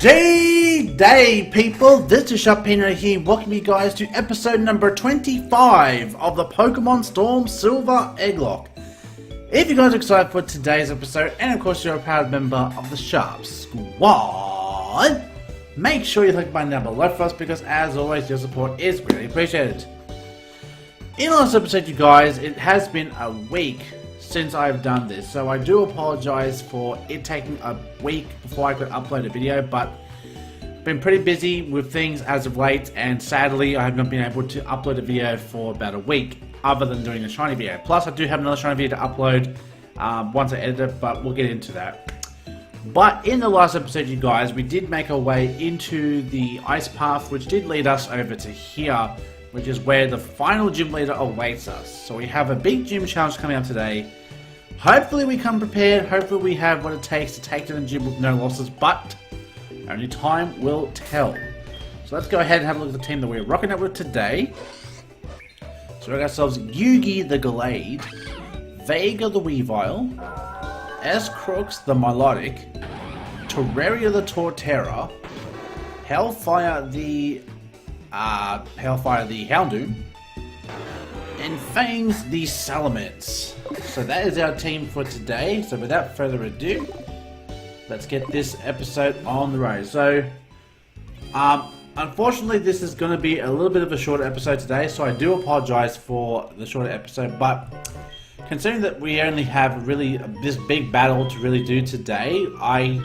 G-Day, people! This is Sharpino here, welcome you guys to episode number 25 of the Pokémon Storm Silver Egglocke. If you guys are excited for today's episode, and of course you're a proud member of the Sharp Squad, make sure you click the button down below for us, because as always your support is really appreciated. In the last episode, you guys, it has been a week since I've done this, so I do apologize for it taking a week before I could upload a video, but been pretty busy with things as of late, and sadly I have not been able to upload a video for about a week other than doing a shiny video. Plus I do have another shiny video to upload once I edit it, but we'll get into that. But in the last episode, you guys, we did make our way into the ice path, which did lead us over to here, which is where the final gym leader awaits us. So we have a big gym challenge coming up today. Hopefully we come prepared, hopefully we have what it takes to take to the gym with no losses, but only time will tell. So let's go ahead and have a look at the team that we're rocking out with today. So we got ourselves Yugi the Glade, Vega the Weavile, S-Crooks the Melodic, Terraria the Torterra, Hellfire the Houndoom, and Fangs the Salamence. So that is our team for today. So without further ado, let's get this episode on the road. So, unfortunately this is going to be a little bit of a shorter episode today, so I do apologize for the shorter episode, but considering that we only have really this big battle to really do today, I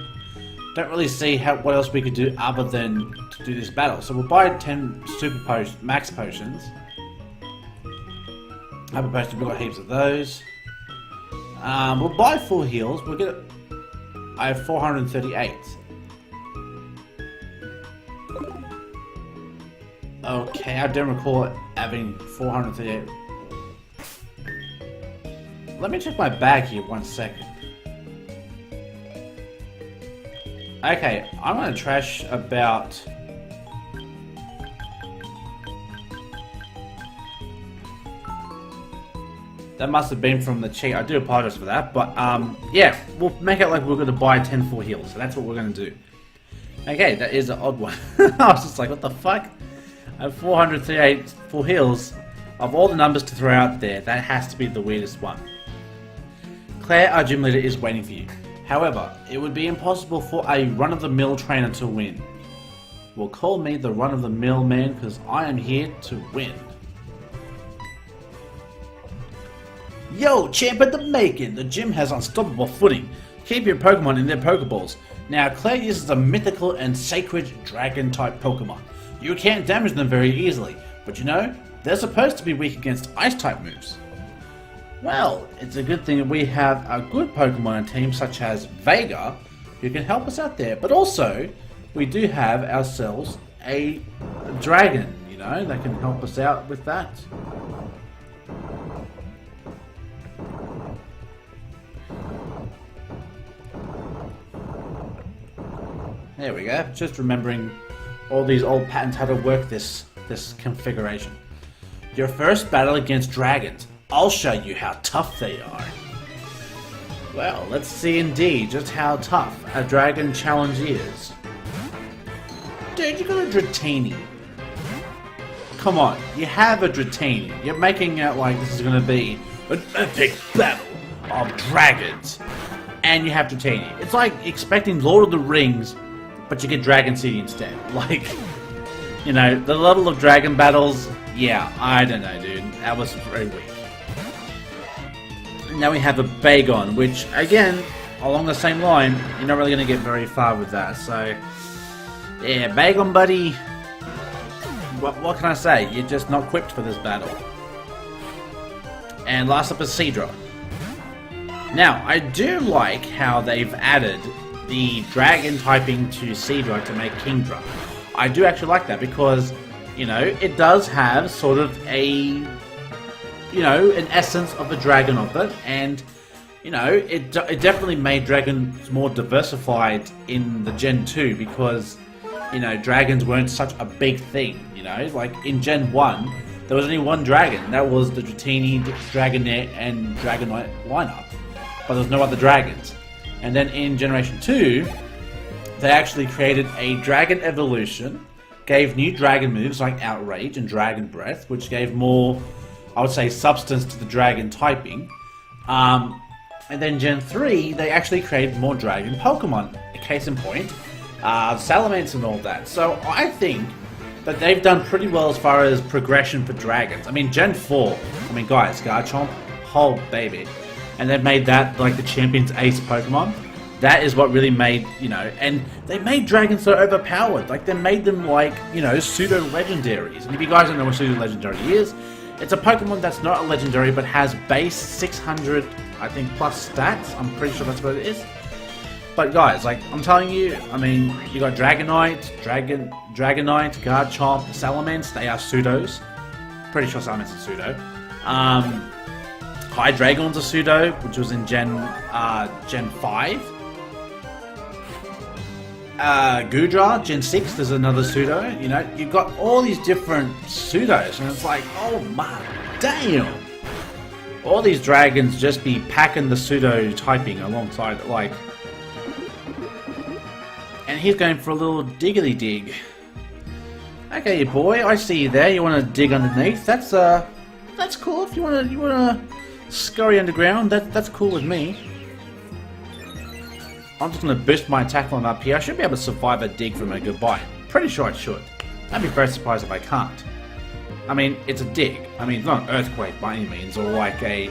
don't really see what else we could do other than to do this battle. So we'll buy 10 max potions. Hyper potions, we've got heaps of those. We'll buy full heals. We'll get. I have 438. Okay, I don't recall having 438. Let me check my bag here 1 second. Okay, I'm gonna trash about. That must have been from the cheat. I do apologize for that, but yeah, we'll make it like we're going to buy 10 full heals. So that's what we're going to do. Okay, that is an odd one. I was just like, what the fuck? I have 438 full heals. Of all the numbers to throw out there, that has to be the weirdest one. Claire, our gym leader, is waiting for you. However, it would be impossible for a run-of-the-mill trainer to win. Well, call me the run-of-the-mill man, because I am here to win. Yo, champ at the making! The gym has unstoppable footing. Keep your Pokemon in their Pokeballs. Now, Clair uses a mythical and sacred dragon-type Pokemon. You can't damage them very easily, but you know, they're supposed to be weak against Ice-type moves. Well, it's a good thing that we have a good Pokemon on team such as Vega, who can help us out there, but also, we do have ourselves a dragon, you know, that can help us out with that. There we go, just remembering all these old patterns how to work this configuration. Your first battle against dragons. I'll show you how tough they are. Well, let's see indeed just how tough a dragon challenge is. Dude, you got a Dratini. Come on, you have a Dratini. You're making out like this is going to be an epic battle of dragons. And you have Dratini. It's like expecting Lord of the Rings, but you get Dragon City instead. Like, you know, the level of dragon battles, yeah, I don't know, dude. That was very weak. Now we have a Bagon, which, again, along the same line, you're not really going to get very far with that. So, yeah, Bagon, buddy, what can I say? You're just not equipped for this battle. And last up is Seadra. Now, I do like how they've added the dragon typing to Seadra to make Kingdra. I do actually like that because, you know, it does have sort of a, you know, an essence of a dragon of it, and, you know, it definitely made dragons more diversified in the Gen 2 because, you know, dragons weren't such a big thing, you know, like in Gen 1, there was only one dragon, that was the Dratini, Dragonette, and Dragonite lineup, but there was no other dragons. And then in Generation 2, they actually created a dragon evolution, gave new dragon moves like Outrage and Dragon Breath, which gave more, I would say, substance to the dragon typing. And then Gen 3, they actually created more dragon Pokemon. Case in point, Salamence and all that. So I think that they've done pretty well as far as progression for dragons. I mean, Gen 4, I mean, guys, Garchomp, whole baby. And they've made that like the champion's ace Pokemon. That is what really made, you know, and they made dragons so overpowered. Like, they made them like, you know, pseudo-legendaries. And if you guys don't know what pseudo-legendary is, it's a Pokemon that's not a legendary, but has base 600, I think, plus stats. I'm pretty sure that's what it is. But guys, like, I'm telling you, I mean, you got Dragonite, Dragonite, Garchomp, Salamence, they are pseudos. Pretty sure Salamence is pseudo. Hydreigon's a pseudo, which was in Gen 5. Goodra, Gen 6, there's another pseudo. You know, you've got all these different pseudos, and it's like, oh my damn! All these dragons just be packing the pseudo typing alongside it, like. And he's going for a little diggity dig. Okay, boy, I see you there. You want to dig underneath? That's cool. If you wanna scurry underground, that's cool with me. I'm just gonna boost my attack line up here. I should be able to survive a dig from a goodbye. Pretty sure I should. I'd be very surprised if I can't. I mean, it's a dig. I mean, it's not an earthquake by any means, or like a,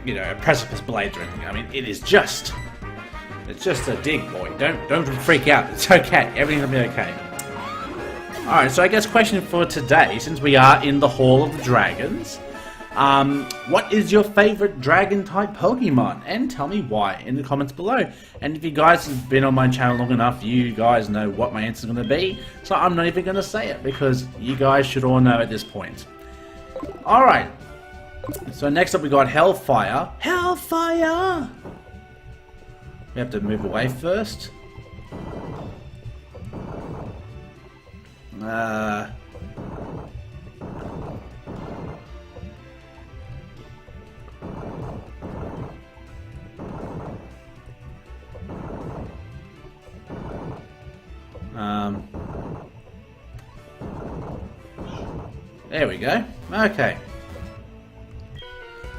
you know, a precipice blade or anything. I mean, it's just a dig, boy. Don't freak out. It's okay. Everything's gonna be okay. Alright, so I guess question for today, since we are in the Hall of the Dragons, what is your favorite dragon-type Pokemon? And tell me why in the comments below. And if you guys have been on my channel long enough, you guys know what my answer is going to be. So I'm not even going to say it, because you guys should all know at this point. Alright. So next up we got Hellfire. Hellfire! We have to move away first. There we go. Okay.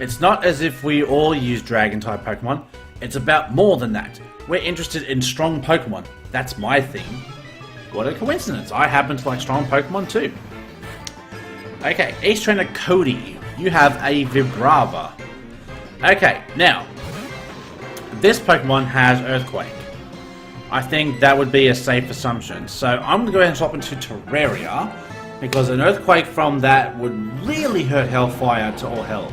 It's not as if we all use Dragon-type Pokemon. It's about more than that. We're interested in strong Pokemon. That's my thing. What a coincidence. I happen to like strong Pokemon too. Okay, Ace Trainer Cody. You have a Vibrava. Okay, now, this Pokemon has Earthquake. I think that would be a safe assumption. So I'm going to go ahead and swap into Terraria, because an Earthquake from that would really hurt Hellfire to all hell.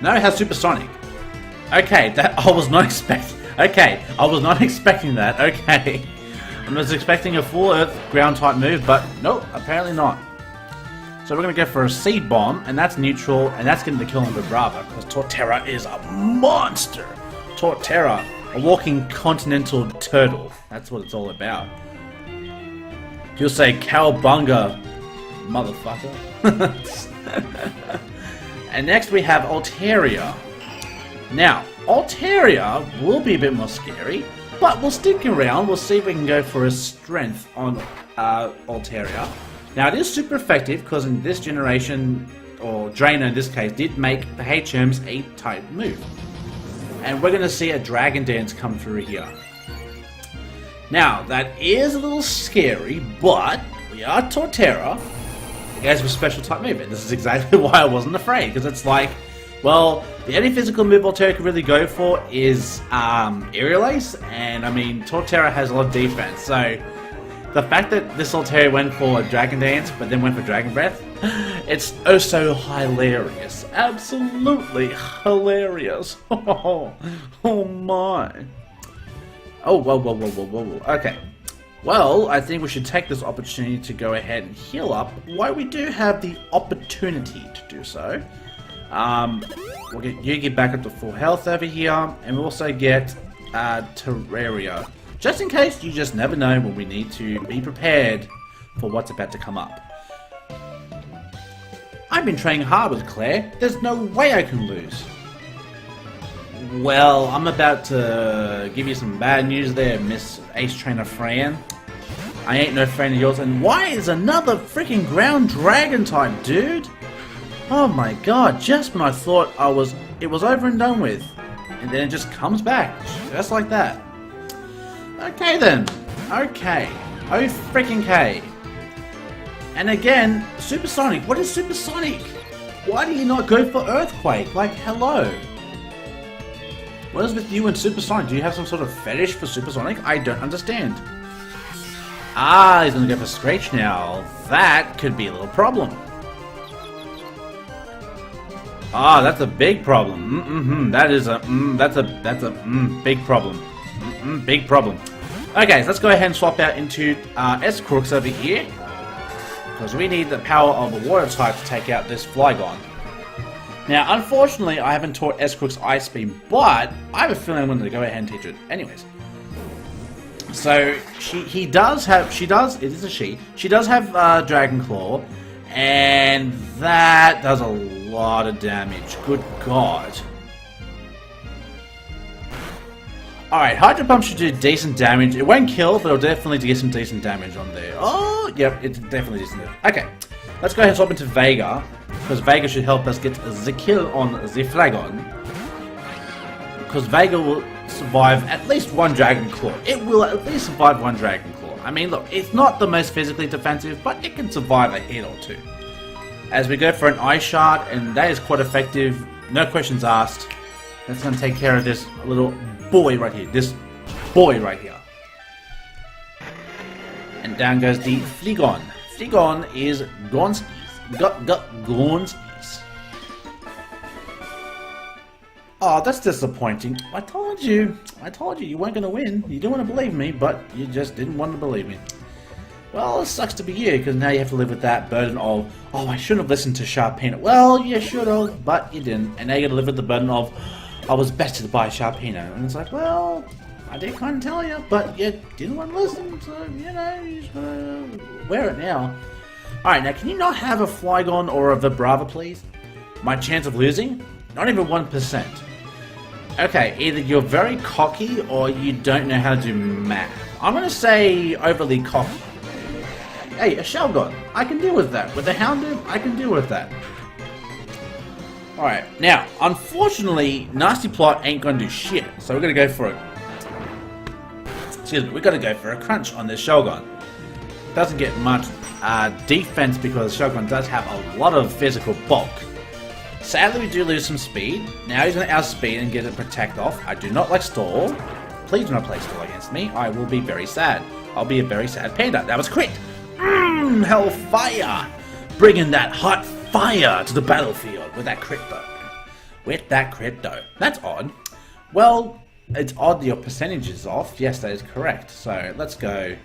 No, it has Supersonic. Okay, that I was not expecting. Okay, I was not expecting that. Okay. I was expecting a full Earth ground type move, but nope, apparently not. So we're going to go for a Seed Bomb, and that's neutral, and that's getting the kill on Vibrava, because Torterra is a monster! Torterra, a walking continental turtle. That's what it's all about. You'll say Cowabunga, motherfucker. And next we have Altaria. Now, Altaria will be a bit more scary, but we'll stick around. We'll see if we can go for a strength on Altaria. Now, it is super effective because in this generation, or Drainer in this case, did make the HM's a type move. And we're going to see a Dragon Dance come through here. Now, that is a little scary, but we are Torterra. It has a special type move, and this is exactly why I wasn't afraid, because it's like, well, the only physical move Torterra can really go for is Aerial Ace, and I mean, Torterra has a lot of defense, so the fact that this Altaria went for a Dragon Dance, but then went for Dragon Breath, it's oh so hilarious. Absolutely hilarious. Oh my. Oh, whoa. Okay. Well, I think we should take this opportunity to go ahead and heal up while we do have the opportunity to do so. We'll get Yugi back up to full health over here, and we'll also get Terraria. Just in case, you just never know when we need to be prepared for what's about to come up. I've been training hard with Clair. There's no way I can lose. Well, I'm about to give you some bad news there, Miss Ace Trainer Fran. I ain't no friend of yours, and why is another freaking ground dragon type, dude? Oh my god, just when I thought it was over and done with, and then it just comes back, just like that. Okay then, okay, oh freaking K. And again, Supersonic, what is Supersonic? Why do you not go for Earthquake? Like, hello. What is with you and Supersonic? Do you have some sort of fetish for Supersonic? I don't understand. Ah, he's gonna go for Screech now. That could be a little problem. Ah, that's a big problem. That is a big problem. Big problem. Okay, so let's go ahead and swap out into S-Crooks over here. Because we need the power of a water type to take out this Flygon. Now, unfortunately, I haven't taught S-Crooks Ice Beam, but I have a feeling I'm going to go ahead and teach it anyways. So, she does have Dragon Claw, and that does a lot of damage. Good God. Alright, Hydro Pump should do decent damage. It won't kill, but it'll definitely get some decent damage on there. Oh, yep, it's definitely decent. Okay, let's go ahead and swap into Vega, because Vega should help us get the kill on the Flygon. Because Vega will survive at least one Dragon Claw. It will at least survive one Dragon Claw. I mean, look, it's not the most physically defensive, but it can survive a hit or two. As we go for an Ice Shard, and that is quite effective, no questions asked. That's going to take care of this little boy right here. This boy right here. And down goes the Flygon. Flygon is Gonskis. Gonskis. Oh, that's disappointing. I told you you weren't going to win. You didn't want to believe me, but you just didn't want to believe me. Well, it sucks to be you, because now you have to live with that burden of, oh, I shouldn't have listened to Sharpino. Well, you should have, but you didn't. And now you got to live with the burden of, I was better to buy Sharpino. And it's like, well, I did kind of tell you, but you didn't want to listen, so, you know, you just gotta wear it now. Alright, now can you not have a Flygon or a Vibrava, please? My chance of losing? Not even 1%. Okay, either you're very cocky or you don't know how to do math. I'm gonna say overly cocky. Hey, a Shelgon. I can deal with that. With a Houndoom, I can deal with that. Alright, now, unfortunately, Nasty Plot ain't gonna do shit, so we're gonna go for it. Excuse me, we're gonna go for a Crunch on this Shelgon. Doesn't get much defense because Shelgon does have a lot of physical bulk. Sadly, we do lose some speed. Now he's gonna outspeed and get a Protect off. I do not like Stall. Please do not play Stall against me. I will be very sad. I'll be a very sad panda. That was crit! Hellfire! Bringing that hot fire to the battlefield with that crit though. With that crit though. That's odd. Well, it's odd your percentage is off. Yes, that is correct. So, let's go.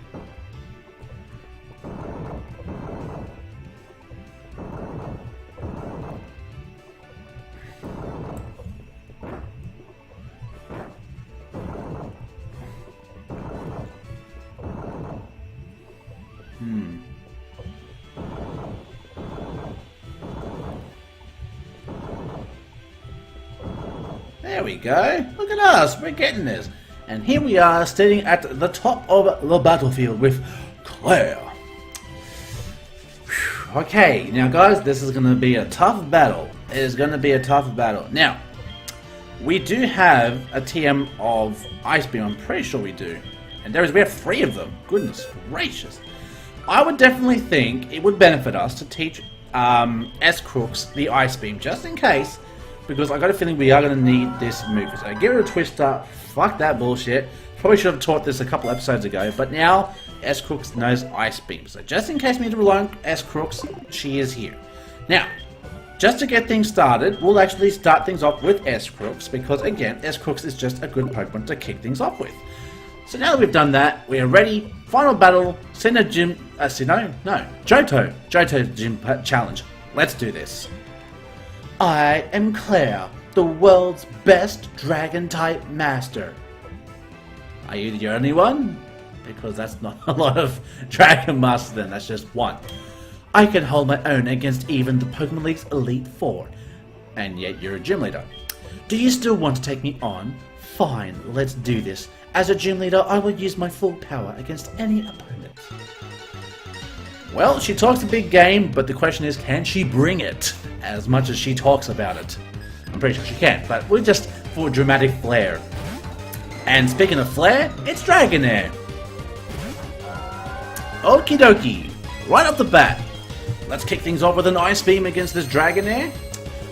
There we go. Look at us. We're getting this. And here we are standing at the top of the battlefield with Clair. Okay, now guys, this is going to be a tough battle. It is going to be a tough battle. Now, we do have a TM of Ice Beam. I'm pretty sure we do. And we have 3 of them. Goodness gracious. I would definitely think it would benefit us to teach S-Crooks the Ice Beam, just in case. Because I got a feeling we are going to need this move. So give it a Twister. Fuck that bullshit. Probably should have taught this a couple episodes ago. But now, S-Crooks knows Ice Beam. So just in case we need to rely on S-Crooks, she is here. Now, just to get things started, we'll actually start things off with S-Crooks. Because again, S-Crooks is just a good Pokemon to kick things off with. So now that we've done that, we are ready. Final battle. Johto Gym Challenge. Let's do this. I am Clair, the world's best Dragon-type master. Are you the only one? Because that's not a lot of Dragon Masters then, that's just one. I can hold my own against even the Pokemon League's Elite Four. And yet you're a gym leader. Do you still want to take me on? Fine, let's do this. As a gym leader, I will use my full power against any opponent. Well, she talks a big game, but the question is, can she bring it? As much as she talks about it. I'm pretty sure she can, but we're just for dramatic flair. And speaking of flair, it's Dragonair. Okie dokie, right off the bat, let's kick things off with an Ice Beam against this Dragonair.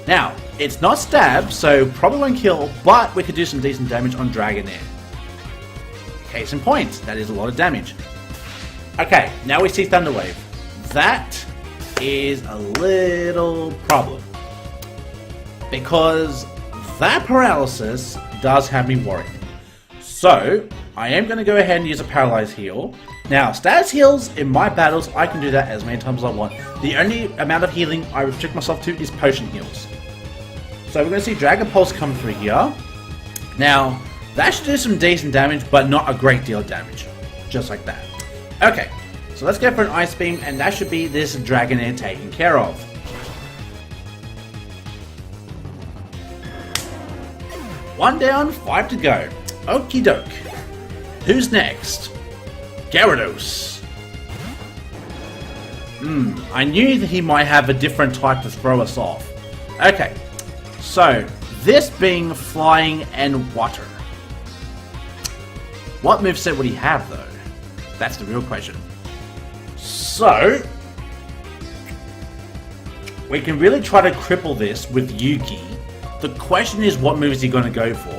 Now, it's not stab, so probably won't kill, but we could do some decent damage on Dragonair. Case in point, that is a lot of damage. Okay, now we see Thunder Wave. That is a little problem. Because that paralysis does have me worried. So, I am going to go ahead and use a Paralyze Heal. Now, status heals, in my battles, I can do that as many times as I want. The only amount of healing I restrict myself to is potion heals. So we're going to see Dragon Pulse come through here. Now, that should do some decent damage, but not a great deal of damage. Just like that. Okay, so let's go for an Ice Beam, and that should be this Dragonair taken care of. One down, 5 to go. Okie doke. Who's next? Gyarados. I knew that he might have a different type to throw us off. Okay, so this being flying and water. What moveset would he have though? That's the real question. So, we can really try to cripple this with Yuki. The question is, what move is he going to go for?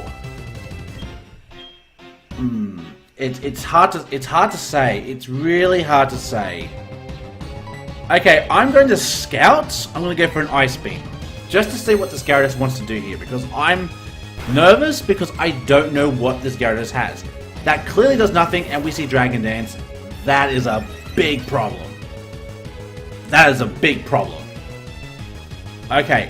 It's hard to say. It's really hard to say. Okay, I'm going to Scout. I'm going to go for an Ice Beam. Just to see what this Gyarados wants to do here. Because I'm nervous because I don't know what this Gyarados has. That clearly does nothing, and we see Dragon Dance. That is a big problem. That is a big problem. Okay,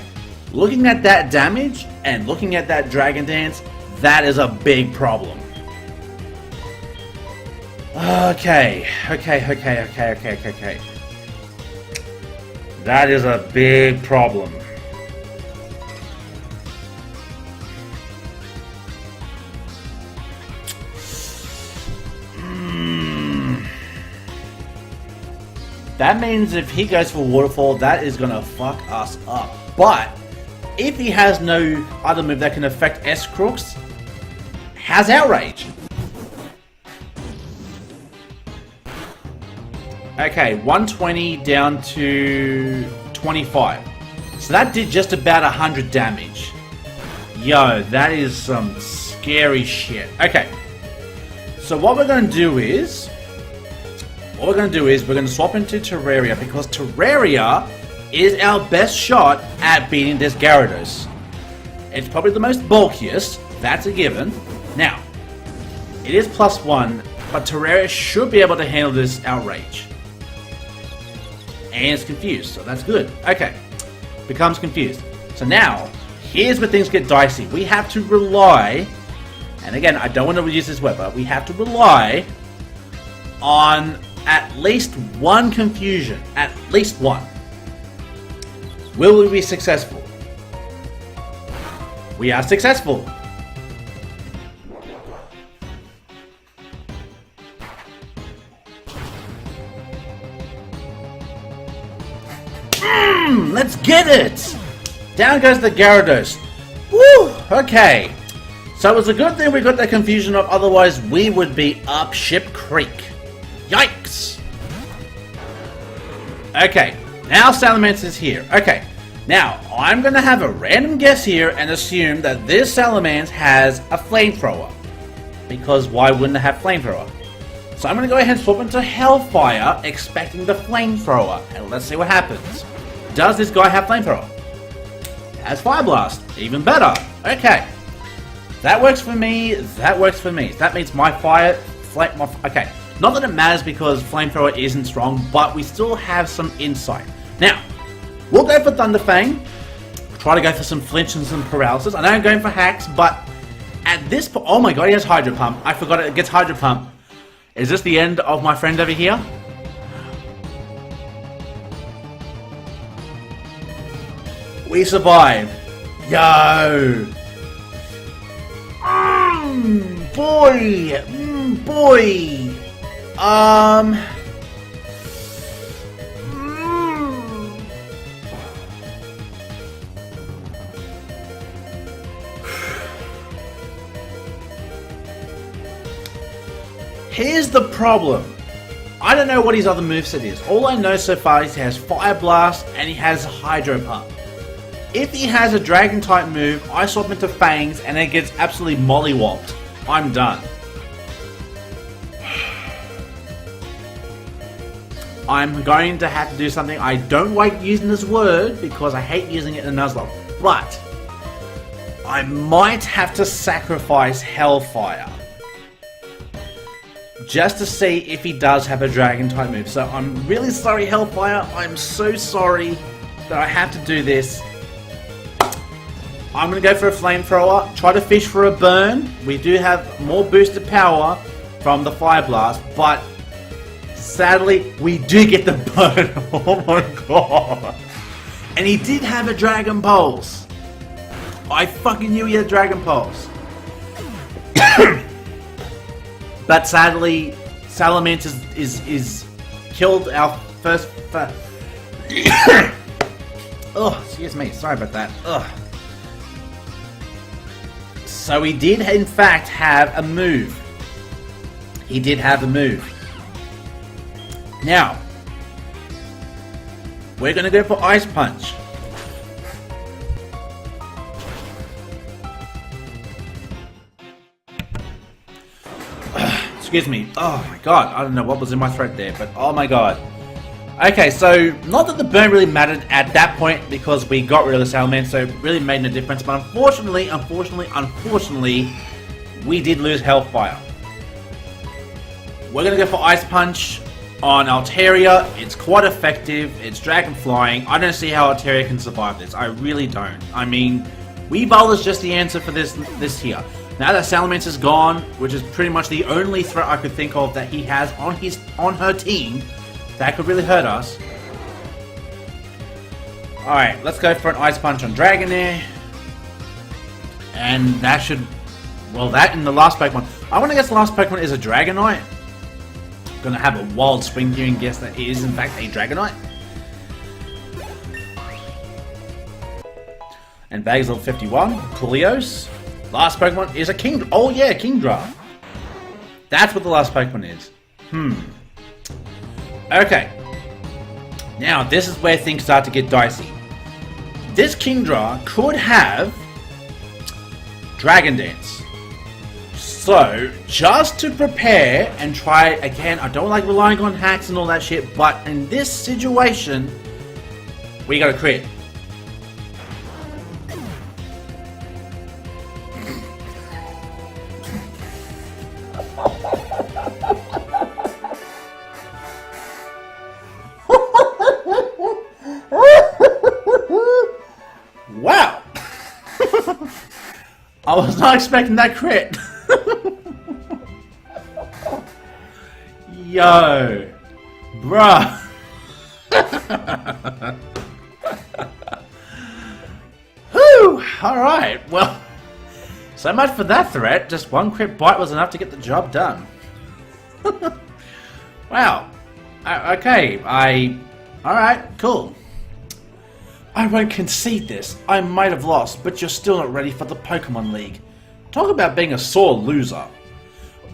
looking at that damage and looking at that Dragon Dance, that is a big problem. Okay. That is a big problem. That means if he goes for Waterfall, that is gonna fuck us up. But if he has no other move that can affect S-Crooks, has Outrage. Okay, 120 down to 25. So that did just about 100 damage. Yo, that is some scary shit. Okay, so what we're going to do is... we're going to swap into Terraria, because Terraria is our best shot at beating this Gyarados. It's probably the most bulkiest, that's a given. Now, it is +1, but Terraria should be able to handle this Outrage. And it's confused, so that's good. Okay, becomes confused. So now, here's where things get dicey. We have to rely, and again, I don't want to use this weapon, we have to rely on at least one confusion. At least one. Will we be successful? We are successful. Let's get it! Down goes the Gyarados. Woo! Okay. So it was a good thing we got that confusion up, otherwise we would be up ship creek. Yikes! Okay, now Salamence is here. Okay, now I'm going to have a random guess here and assume that this Salamence has a Flamethrower. Because why wouldn't it have Flamethrower? So I'm going to go ahead and swap into Hellfire, expecting the Flamethrower. And let's see what happens. Does this guy have Flamethrower? Has Fire Blast. Even better. Okay. That works for me. That works for me. That means my fire... okay. Not that it matters because Flamethrower isn't strong, but we still have some insight. Now, we'll go for Thunder Fang. Try to go for some flinch and some paralysis. I know I'm going for hacks, but at this point... oh my god, he has Hydro Pump. I forgot it gets Hydro Pump. Is this the end of my friend over here? We survive. Yo! boy! Boy! Here's the problem. I don't know what his other moveset is. All I know so far is he has Fire Blast and he has Hydro Pump. If he has a Dragon type move, I swap into Fangs and it gets absolutely mollywopped. I'm done. I'm going to have to do something. I don't like using this word because I hate using it in Nuzlocke. But I might have to sacrifice Hellfire just to see if he does have a Dragon type move. So I'm really sorry, Hellfire. I'm so sorry that I have to do this. I'm going to go for a Flamethrower, try to fish for a burn. We do have more boosted power from the Fire Blast, but sadly, we do get the burn. Oh my god. And he did have a Dragon Pulse. I fucking knew he had Dragon Pulse. But sadly, Salamence is killed our first... Oh, excuse me. Sorry about that. Ugh. So he did, in fact, have a move. He did have a move. Now, we're going to go for Ice Punch. Excuse me. Oh my god, I don't know what was in my throat there, but oh my god. Okay, so not that the burn really mattered at that point because we got rid of the Salamence, so it really made no difference. But unfortunately, we did lose Hellfire. We're going to go for Ice Punch on Altaria. It's quite effective. It's Dragon Flying. I don't see how Altaria can survive this. I really don't. I mean, Weavile is just the answer for this here. Now that Salamence is gone, which is pretty much the only threat I could think of that he has on her team that could really hurt us. Alright, let's go for an Ice Punch on Dragonair. And that should... Well, that and the last Pokemon. I want to guess the last Pokemon is a Dragonite. I'm gonna have a wild swing here and guess that it is in fact a Dragonite. And Bag's level 51. Coolios. Last Pokemon is a Kingdra. Oh yeah, Kingdra. That's what the last Pokemon is. Okay. Now, this is where things start to get dicey. This Kingdra could have Dragon Dance. So, just to prepare and try, again, I don't like relying on hacks and all that shit, but in this situation, we gotta crit. Wow! I was not expecting that crit. Yo, bruh. Whew, alright, well, so much for that threat. Just one crit bite was enough to get the job done. Wow. Okay, alright, cool. I won't concede this. I might have lost, but you're still not ready for the Pokemon League. Talk about being a sore loser.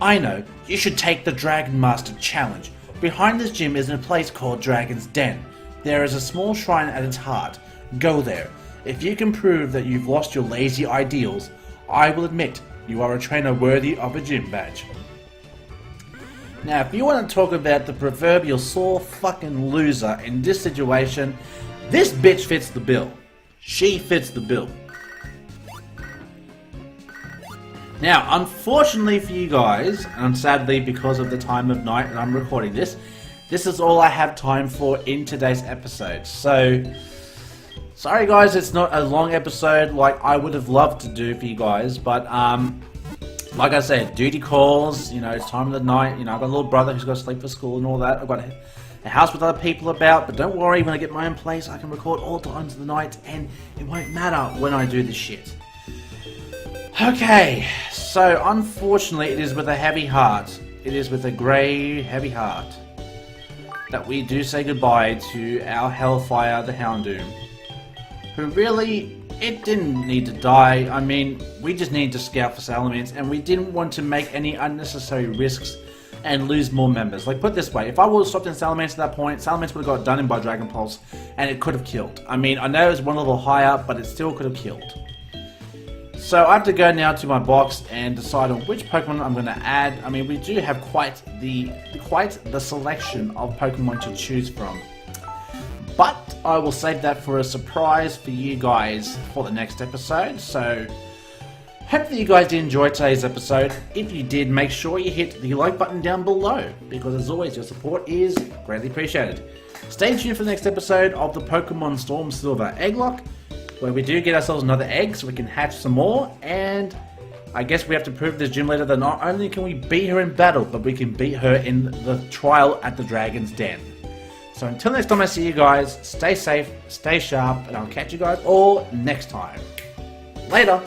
I know, you should take the Dragon Master Challenge. Behind this gym is a place called Dragon's Den. There is a small shrine at its heart. Go there. If you can prove that you've lost your lazy ideals, I will admit you are a trainer worthy of a gym badge. Now, if you want to talk about the proverbial sore fucking loser in this situation, this bitch fits the bill. She fits the bill. Now, unfortunately for you guys, and sadly because of the time of night and I'm recording this, this is all I have time for in today's episode. So, sorry guys, it's not a long episode like I would have loved to do for you guys, but like I said, duty calls, you know, it's time of the night, you know, I've got a little brother who's got to sleep for school and all that, I've got a house with other people about, but don't worry, when I get my own place, I can record all times of the night, and it won't matter when I do this shit. Okay, so unfortunately it is with a heavy heart. It is with a grey, heavy heart that we do say goodbye to our Hellfire, the Houndoom. Who really, it didn't need to die. I mean, we just needed to scout for Salamence, and we didn't want to make any unnecessary risks and lose more members. Like, put it this way, if I would have stopped in Salamence at that point, Salamence would have got done in by Dragon Pulse, and it could have killed. I mean, I know it was one level higher, but it still could have killed. So I have to go now to my box and decide on which Pokemon I'm going to add. I mean, we do have quite the selection of Pokemon to choose from. But I will save that for a surprise for you guys for the next episode. So, hope that you guys did enjoy today's episode. If you did, make sure you hit the like button down below, because as always, your support is greatly appreciated. Stay tuned for the next episode of the Pokemon Storm Silver Egglocke, where we do get ourselves another egg so we can hatch some more, and I guess we have to prove to this gym leader that not only can we beat her in battle, but we can beat her in the trial at the Dragon's Den. So until next time I see you guys, stay safe, stay sharp, and I'll catch you guys all next time. Later!